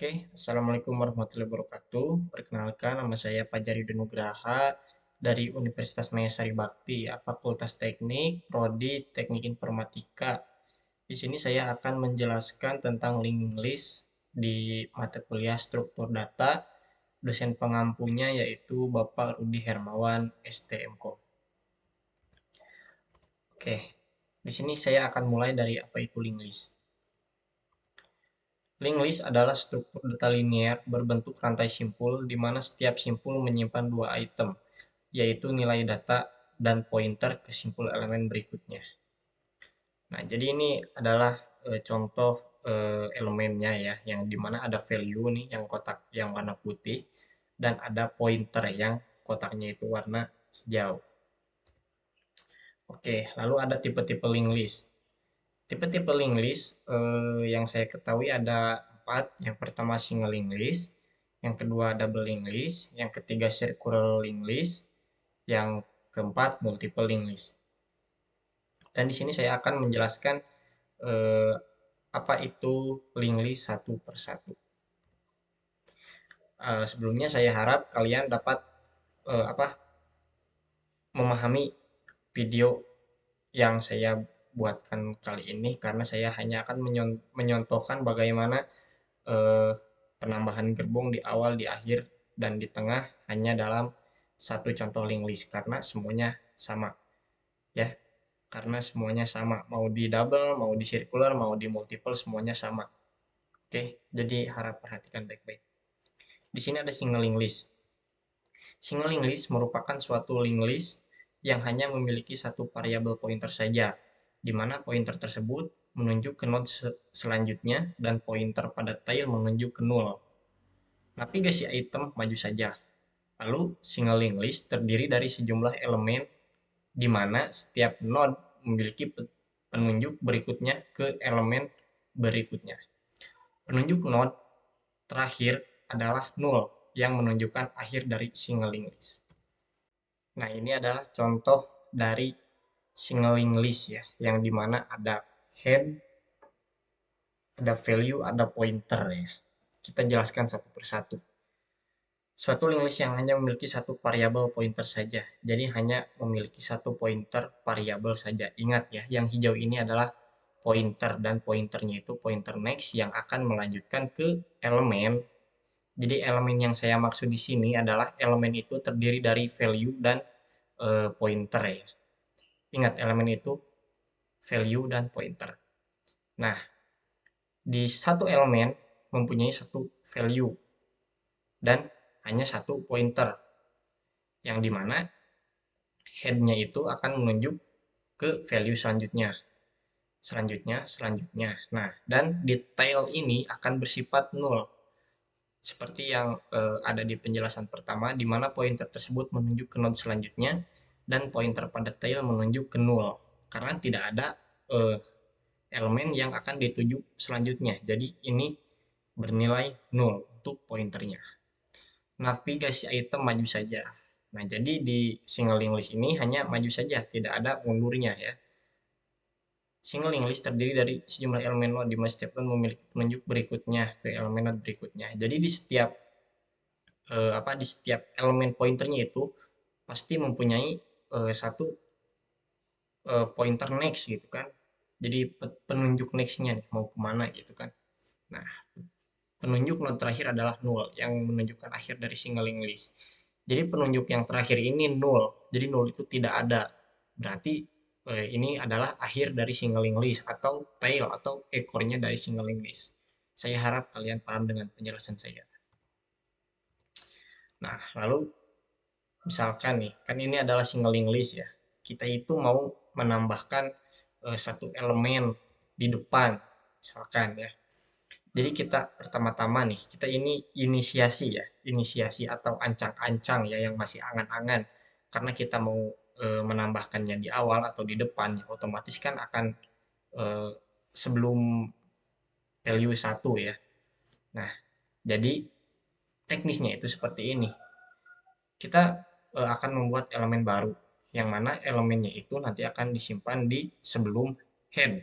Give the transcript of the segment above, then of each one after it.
Oke, Assalamualaikum warahmatullahi wabarakatuh. Perkenalkan, nama saya Fajari Nugraha dari Universitas Maya Sari Bakti, Fakultas Teknik, Prodi Teknik Informatika. Di sini saya akan menjelaskan tentang linked list di mata kuliah Struktur Data. Dosen pengampunya yaitu Bapak Rudi Hermawan, STMKOM. Oke, di sini saya akan mulai dari apa itu linked list. Linked list adalah struktur data linear berbentuk rantai simpul di mana setiap simpul menyimpan dua item, yaitu nilai data dan pointer ke simpul elemen berikutnya. Nah, jadi ini adalah contoh elemennya ya, yang dimana ada value nih yang kotak yang warna putih dan ada pointer yang kotaknya itu warna hijau. Oke, lalu ada tipe-tipe linked list. Tipe-tipe linked list yang saya ketahui ada 4. Yang pertama single linked list, yang kedua double linked list, yang ketiga circular linked list, yang keempat multiple linked list. Dan di sini saya akan menjelaskan eh, apa itu linked list satu persatu. Sebelumnya saya harap kalian dapat memahami video yang saya buatkan kali ini karena saya hanya akan menyontohkan bagaimana eh, penambahan gerbong di awal, di akhir, dan di tengah hanya dalam satu contoh link list karena semuanya sama ya. Karena semuanya sama, mau di double, mau di circular, mau di multiple, semuanya sama. Oke, jadi harap perhatikan baik-baik. Di sini ada single link list. Single link list merupakan suatu link list yang hanya memiliki satu variabel pointer saja, di mana pointer tersebut menunjuk ke node selanjutnya dan pointer pada tail menunjuk ke nol. Navigasi item maju saja. Lalu, single link list terdiri dari sejumlah elemen di mana setiap node memiliki penunjuk berikutnya ke elemen berikutnya. Penunjuk node terakhir adalah null yang menunjukkan akhir dari single link list. Nah, ini adalah contoh dari single link list ya, yang dimana ada head, ada value, ada pointer ya. Kita jelaskan satu persatu. Suatu link list yang hanya memiliki satu variabel pointer saja. Jadi hanya memiliki satu pointer variabel saja. Ingat ya, yang hijau ini adalah pointer dan pointernya itu pointer next yang akan melanjutkan ke elemen. Jadi elemen yang saya maksud di sini adalah elemen itu terdiri dari value dan pointer ya. Ingat elemen itu value dan pointer. Nah, di satu elemen mempunyai satu value dan hanya satu pointer yang dimana head-nya itu akan menunjuk ke value selanjutnya, selanjutnya. Nah, dan detail ini akan bersifat null. Seperti yang ada di penjelasan pertama, di mana pointer tersebut menunjuk ke node selanjutnya dan pointer pada tail menunjuk ke null. Karena tidak ada eh, elemen yang akan dituju selanjutnya. Jadi ini bernilai null untuk pointernya. Navigasi item maju saja. Nah, jadi di single link list ini hanya maju saja, tidak ada mundurnya ya. Single link list terdiri dari sejumlah elemen node di mana setiap node memiliki penunjuk berikutnya ke elemen node berikutnya. Jadi di setiap elemen pointernya itu pasti mempunyai satu pointer next gitu kan. Jadi penunjuk nextnya nih mau kemana gitu kan. Nah, penunjuk node terakhir adalah null yang menunjukkan akhir dari single link list. Jadi penunjuk yang terakhir ini null. Jadi null itu tidak ada. Berarti ini adalah akhir dari single link list atau tail atau ekornya dari single link list. Saya harap kalian paham dengan penjelasan saya. Nah, lalu misalkan nih, kan ini adalah single link list ya. Kita itu mau menambahkan satu elemen di depan, misalkan ya. Jadi kita pertama-tama nih, kita ini inisiasi ya, inisiasi atau ancang-ancang ya yang masih angan-angan. Karena kita mau menambahkannya di awal atau di depan, ya, otomatis kan akan eh, sebelum value satu ya. Nah, jadi teknisnya itu seperti ini. Kita akan membuat elemen baru, yang mana elemennya itu nanti akan disimpan di sebelum head.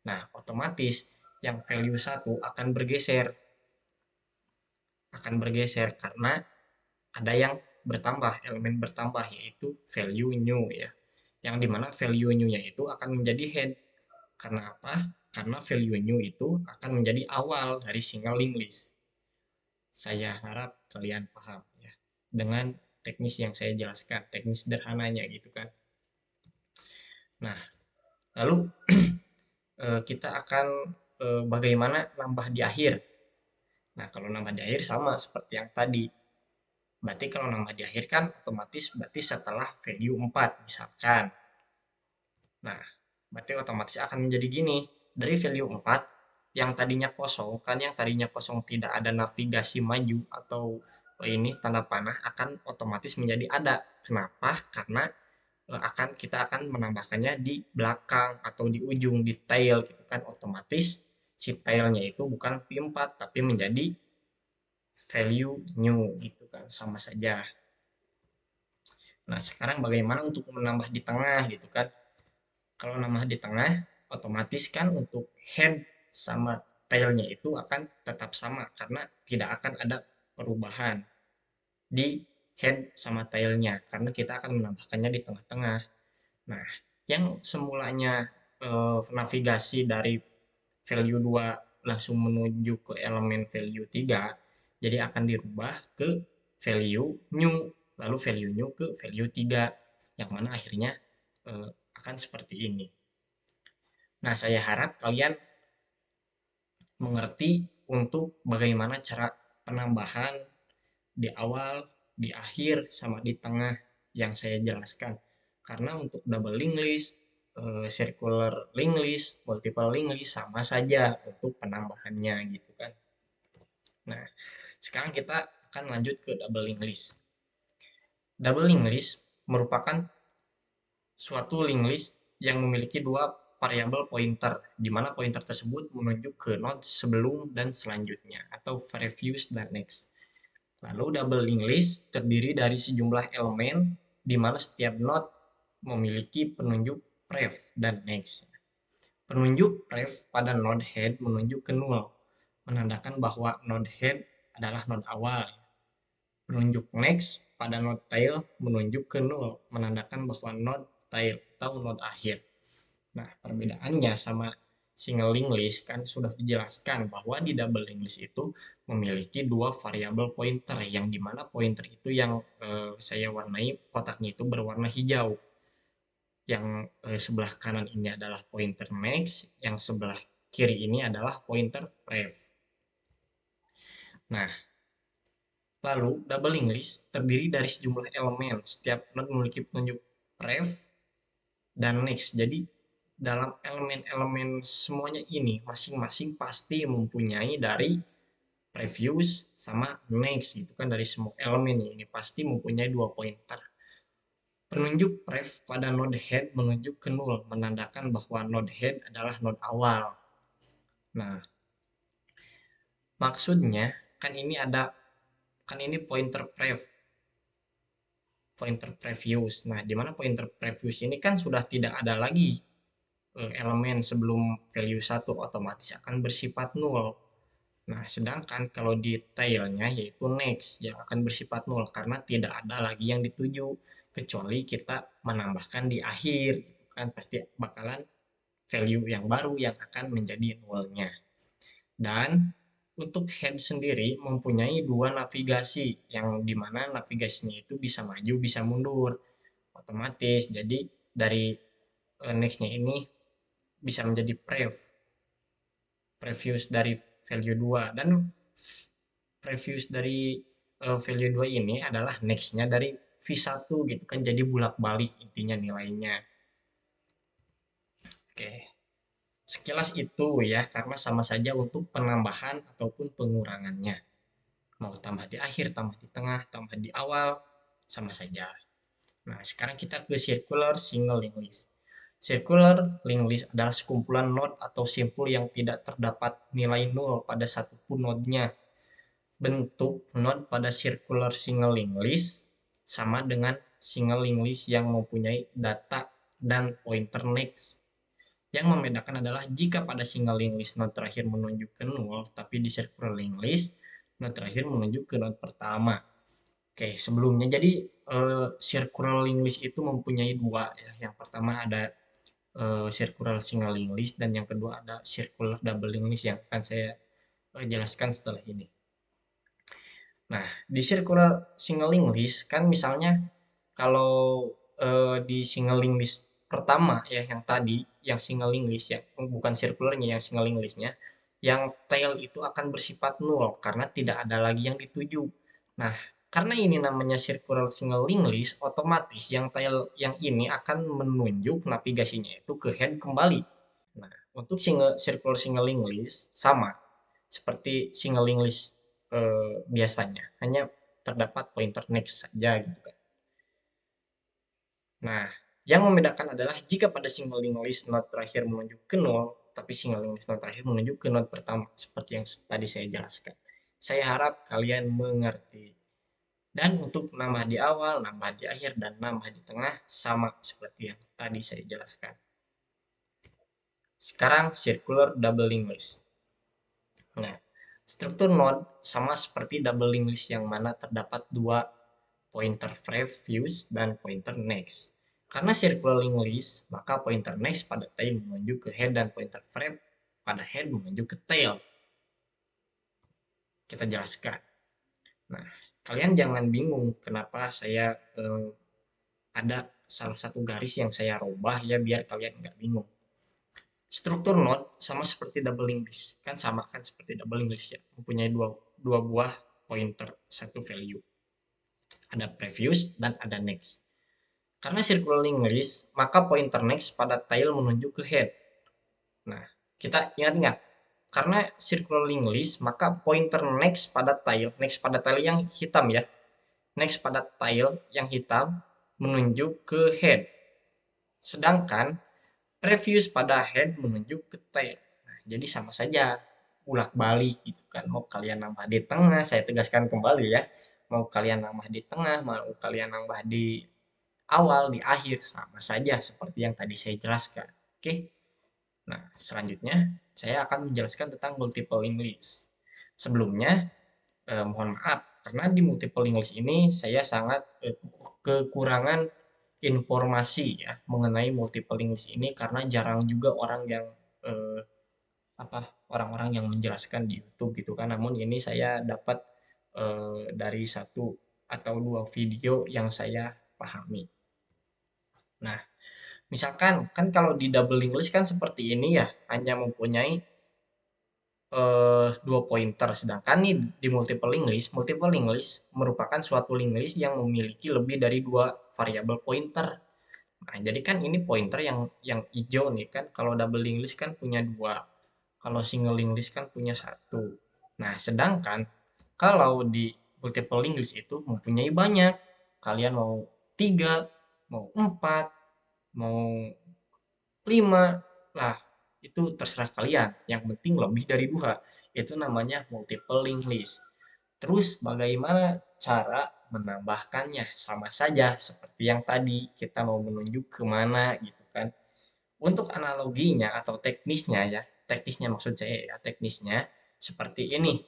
Nah, otomatis yang value satu akan bergeser akan bergeser karena ada yang bertambah, elemen bertambah yaitu value new ya. Yang dimana value new-nya itu akan menjadi head. Karena apa? Karena value new itu akan menjadi awal dari single linked list. Saya harap kalian paham ya. Dengan teknis yang saya jelaskan, teknis sederhananya gitu kan. Nah, lalu kita akan bagaimana nambah di akhir. Nah, kalau nambah di akhir sama seperti yang tadi. Berarti kalau nambah di akhir kan otomatis berarti setelah value 4 misalkan. Nah, berarti otomatis akan menjadi gini. Dari value 4 yang tadinya kosong, kan yang tadinya kosong tidak ada navigasi maju atau ini tanda panah akan otomatis menjadi ada. Kenapa? Karena kita akan menambahkannya di belakang atau di ujung di tail gitu kan, otomatis si tailnya itu bukan P4 tapi menjadi value new gitu kan, sama saja. Nah, sekarang bagaimana untuk menambah di tengah gitu kan? Kalau nambah di tengah, otomatis kan untuk head sama tailnya itu akan tetap sama karena tidak akan ada perubahan di head sama tailnya karena kita akan menambahkannya di tengah-tengah. Nah, yang semulanya navigasi dari value 2 langsung menuju ke elemen value 3, jadi akan dirubah ke value new, lalu value new ke value 3, yang mana akhirnya akan seperti ini. Nah, saya harap kalian mengerti untuk bagaimana cara penambahan di awal, di akhir, sama di tengah yang saya jelaskan. Karena untuk double linked list, circular linked list, multiple linked list sama saja untuk penambahannya gitu kan. Nah, sekarang kita akan lanjut ke double linked list. Double linked list merupakan suatu linked list yang memiliki dua variabel pointer, di mana pointer tersebut menunjuk ke node sebelum dan selanjutnya, atau previous dan next. Lalu double linked list terdiri dari sejumlah elemen di mana setiap node memiliki penunjuk pref dan next. Penunjuk pref pada node head menunjuk ke null, menandakan bahwa node head adalah node awal. Penunjuk next pada node tail menunjuk ke null, menandakan bahwa node tail atau node akhir. Nah, perbedaannya sama single linked list kan sudah dijelaskan bahwa di double linked list itu memiliki dua variabel pointer yang dimana pointer itu yang saya warnai kotaknya itu berwarna hijau. Yang sebelah kanan ini adalah pointer next, yang sebelah kiri ini adalah pointer pref. Nah, lalu double linked list terdiri dari sejumlah elemen. Setiap node memiliki petunjuk pref dan next. Jadi dalam elemen-elemen semuanya ini masing-masing pasti mempunyai dari previous sama next gitu kan, dari semua elemen ini pasti mempunyai dua pointer. Penunjuk pref pada node head menunjuk ke null, menandakan bahwa node head adalah node awal. Nah, maksudnya kan ini pointer pref, pointer previous. Nah, di mana pointer previous ini kan sudah tidak ada lagi elemen sebelum value 1, otomatis akan bersifat null. Nah, sedangkan kalau di tailnya yaitu next yang akan bersifat null karena tidak ada lagi yang dituju kecuali kita menambahkan di akhir gitu kan, pasti bakalan value yang baru yang akan menjadi nullnya. Dan untuk head sendiri mempunyai dua navigasi yang dimana navigasinya itu bisa maju bisa mundur otomatis. Jadi dari nextnya ini bisa menjadi previous dari value 2 dan previous dari value 2 ini adalah next-nya dari V1 gitu kan, jadi bolak-balik intinya nilainya. Oke, sekilas itu ya, karena sama saja untuk penambahan ataupun pengurangannya. Mau tambah di akhir, tambah di tengah, tambah di awal, sama saja. Nah, sekarang kita ke circular single linked list. Circular linked list adalah sekumpulan node atau simpul yang tidak terdapat nilai nol pada satupun node-nya. Bentuk node pada circular single linked list sama dengan single linked list yang mempunyai data dan pointer next. Yang membedakan adalah jika pada single linked list node terakhir menunjuk ke nol, tapi di circular linked list not terakhir menuju ke not pertama. Oke, sebelumnya jadi circular English itu mempunyai dua ya. Yang pertama ada circular single English dan yang kedua ada circular double English yang akan saya jelaskan setelah ini. Nah, di circular single English kan misalnya kalau di single English pertama ya yang tadi, yang single English ya, bukan circularnya yang single Englishnya, yang tail itu akan bersifat nol karena tidak ada lagi yang dituju. Nah, karena ini namanya circular single English, otomatis yang tail yang ini akan menunjuk navigasinya itu ke head kembali. Nah, untuk circular single English sama seperti single English biasanya, hanya terdapat pointer next saja gitu kan. Nah, yang membedakan adalah jika pada single English note terakhir menunjuk ke nol, tapi single English note terakhir menunjuk ke note pertama, seperti yang tadi saya jelaskan. Saya harap kalian mengerti. Dan untuk nambah di awal, nambah di akhir, dan nambah di tengah sama seperti yang tadi saya jelaskan. Sekarang circular double English. Nah, struktur node sama seperti double English yang mana terdapat dua pointer previous dan pointer next. Karena circular English, maka pointer next pada tail menuju ke head dan pointer frame pada head menuju ke tail. Kita jelaskan. Nah, kalian jangan bingung kenapa saya ada salah satu garis yang saya rubah ya biar kalian nggak bingung. Struktur node sama seperti double English. Kan sama kan seperti double English ya. Mempunyai dua buah pointer, satu value. Ada previous dan ada next. Karena circular English, maka pointer next pada tail menunjuk ke head. Nah, kita ingat-ingat. Karena circular English, maka pointer next pada tail yang hitam ya. Next pada tail yang hitam menunjuk ke head. Sedangkan previous pada head menunjuk ke tail. Nah, jadi sama saja bolak-balik gitu kan. Mau kalian nambah di tengah, saya tegaskan kembali ya. Mau kalian nambah di tengah, mau kalian nambah di awal, di akhir, sama saja seperti yang tadi saya jelaskan. Oke. Nah, selanjutnya saya akan menjelaskan tentang multiple English. Sebelumnya, mohon maaf karena di multiple English ini saya sangat kekurangan informasi ya mengenai multiple English ini karena jarang juga orang yang eh, apa orang-orang yang menjelaskan di YouTube gitu kan. Namun ini saya dapat dari satu atau dua video yang saya pahami. Nah, misalkan kan kalau di double English kan seperti ini ya, hanya mempunyai dua pointer. Sedangkan nih di multiple English merupakan suatu English yang memiliki lebih dari dua variabel pointer. Nah, jadi kan ini pointer yang hijau nih kan. Kalau double English kan punya dua. Kalau single English kan punya satu. Nah, sedangkan kalau di multiple English itu mempunyai banyak. Kalian mau tiga, mau empat, mau 5 lah itu terserah kalian yang penting lebih dari dua itu namanya multiple English. Terus bagaimana cara menambahkannya sama saja seperti yang tadi kita mau menunjuk kemana gitu kan. Untuk analoginya atau teknisnya ya, teknisnya maksud saya ya, teknisnya seperti ini.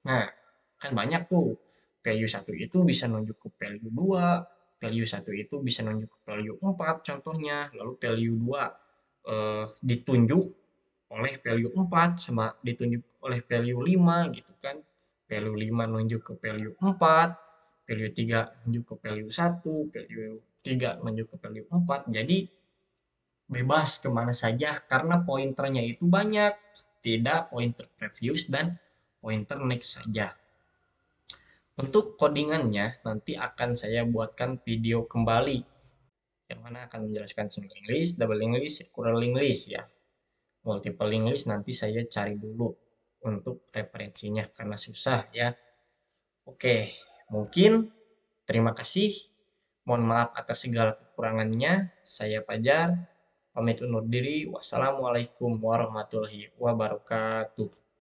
Nah, kan banyak tuh. Value satu itu bisa nunjuk ke value 2, value satu itu bisa nunjuk ke value 4 contohnya, lalu value 2 ditunjuk oleh value 4 sama ditunjuk oleh value 5 gitu kan. Value 5 nunjuk ke value 4, value 3 nunjuk ke value 1, value 3 nunjuk ke value 4. Jadi bebas kemana saja karena pointernya itu banyak, tidak pointer previous dan pointer next saja. Untuk codingannya nanti akan saya buatkan video kembali yang mana akan menjelaskan single English, double English, circular English ya. Multiple English nanti saya cari dulu untuk referensinya karena susah ya. Oke, mungkin terima kasih. Mohon maaf atas segala kekurangannya. Saya Fajar, pamit undur diri. Wassalamualaikum warahmatullahi wabarakatuh.